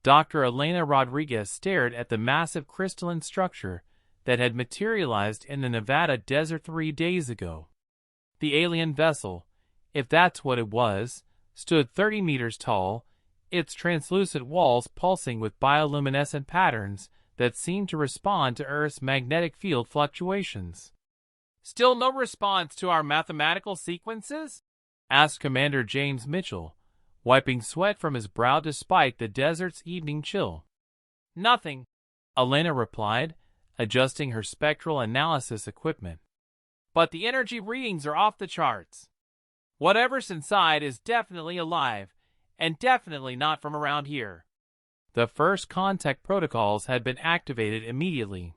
Dr. Elena Rodriguez stared at the massive crystalline structure that had materialized in the Nevada desert 3 days ago. The alien vessel, if that's what it was, stood 30 meters tall, its translucent walls pulsing with bioluminescent patterns that seemed to respond to Earth's magnetic field fluctuations. "Still no response to our mathematical sequences?" asked Commander James Mitchell, wiping sweat from his brow despite the desert's evening chill. "Nothing," Elena replied, adjusting her spectral analysis equipment. "But the energy readings are off the charts. Whatever's inside is definitely alive, and definitely not from around here." The first contact protocols had been activated immediately.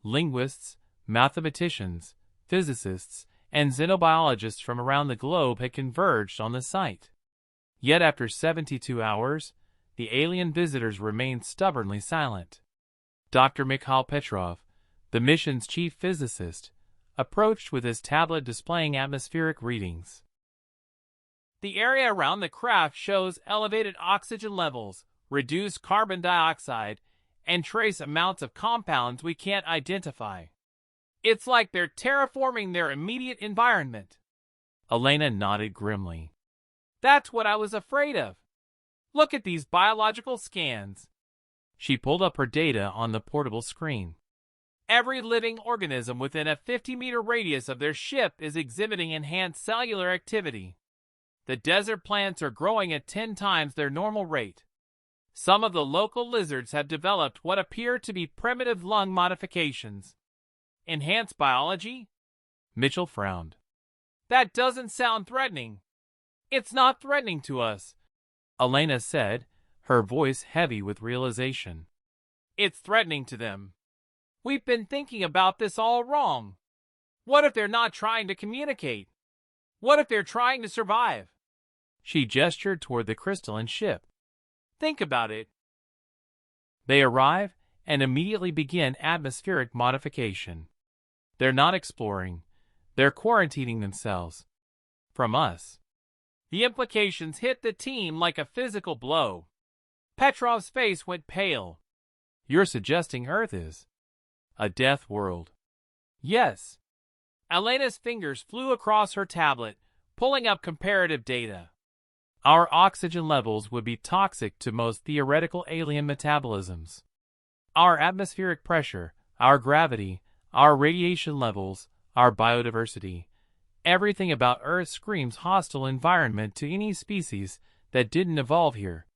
Linguists, mathematicians, physicists, and xenobiologists from around the globe had converged on the site. Yet after 72 hours, the alien visitors remained stubbornly silent. Dr. Mikhail Petrov, the mission's chief physicist, approached with his tablet displaying atmospheric readings. "The area around the craft shows elevated oxygen levels, reduced carbon dioxide, and trace amounts of compounds we can't identify. It's like they're terraforming their immediate environment." Elena nodded grimly. "That's what I was afraid of. Look at these biological scans." She pulled up her data on the portable screen. "Every living organism within a 50-meter radius of their ship is exhibiting enhanced cellular activity. The desert plants are growing at 10 times their normal rate. Some of the local lizards have developed what appear to be primitive lung modifications." "Enhanced biology?" Mitchell frowned. "That doesn't sound threatening." "It's not threatening to us," Elena said, her voice heavy with realization. "It's threatening to them. We've been thinking about this all wrong. What if they're not trying to communicate? What if they're trying to survive?" She gestured toward the crystalline ship. "Think about it. They arrive and immediately begin atmospheric modification. They're not exploring. They're quarantining themselves. From us." The implications hit the team like a physical blow. Petrov's face went pale. "You're suggesting Earth is a death world?" "Yes." Elena's fingers flew across her tablet, pulling up comparative data. "Our oxygen levels would be toxic to most theoretical alien metabolisms. Our atmospheric pressure, our gravity, our radiation levels, our biodiversity. Everything about Earth screams hostile environment to any species that didn't evolve here."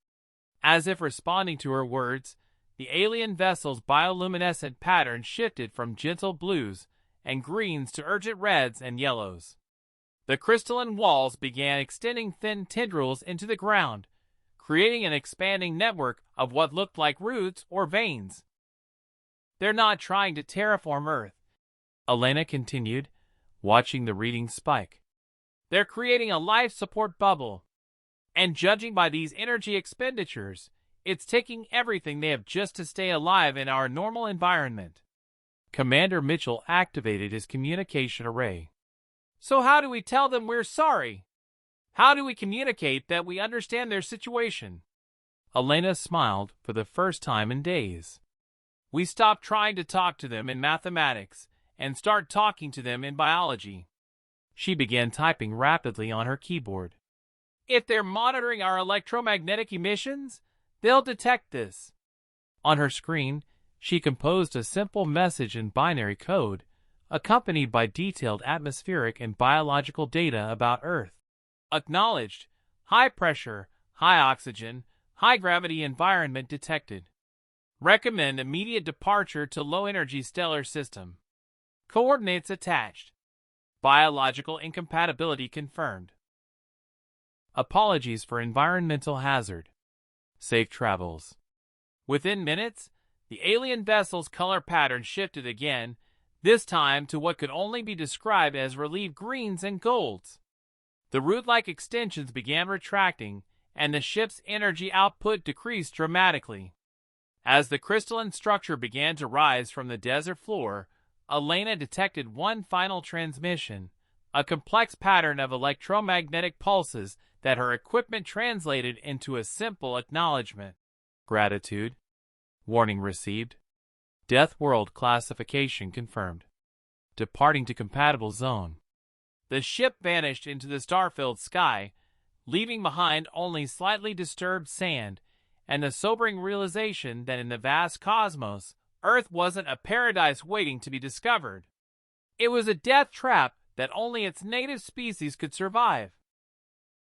As if responding to her words, the alien vessel's bioluminescent pattern shifted from gentle blues and greens to urgent reds and yellows. The crystalline walls began extending thin tendrils into the ground, creating an expanding network of what looked like roots or veins. "They're not trying to terraform Earth," Elena continued, watching the readings spike. "They're creating a life support bubble. And judging by these energy expenditures, it's taking everything they have just to stay alive in our normal environment." Commander Mitchell activated his communication array. "So how do we tell them we're sorry? How do we communicate that we understand their situation?" Elena smiled for the first time in days. "We stop trying to talk to them in mathematics and start talking to them in biology." She began typing rapidly on her keyboard. "If they're monitoring our electromagnetic emissions, they'll detect this." On her screen, she composed a simple message in binary code, accompanied by detailed atmospheric and biological data about Earth. "Acknowledged. High pressure, high oxygen, high gravity environment detected. Recommend immediate departure to low-energy stellar system. Coordinates attached. Biological incompatibility confirmed. Apologies for environmental hazard. Safe travels." Within minutes, the alien vessel's color pattern shifted again, this time to what could only be described as relieved greens and golds. The root-like extensions began retracting, and the ship's energy output decreased dramatically. As the crystalline structure began to rise from the desert floor, Elena detected one final transmission, a complex pattern of electromagnetic pulses that her equipment translated into a simple acknowledgement. Gratitude. Warning received. DeathWorld classification confirmed. Departing to compatible zone. The ship vanished into the star-filled sky, leaving behind only slightly disturbed sand and the sobering realization that in the vast cosmos, Earth wasn't a paradise waiting to be discovered. It was a death trap that only its native species could survive.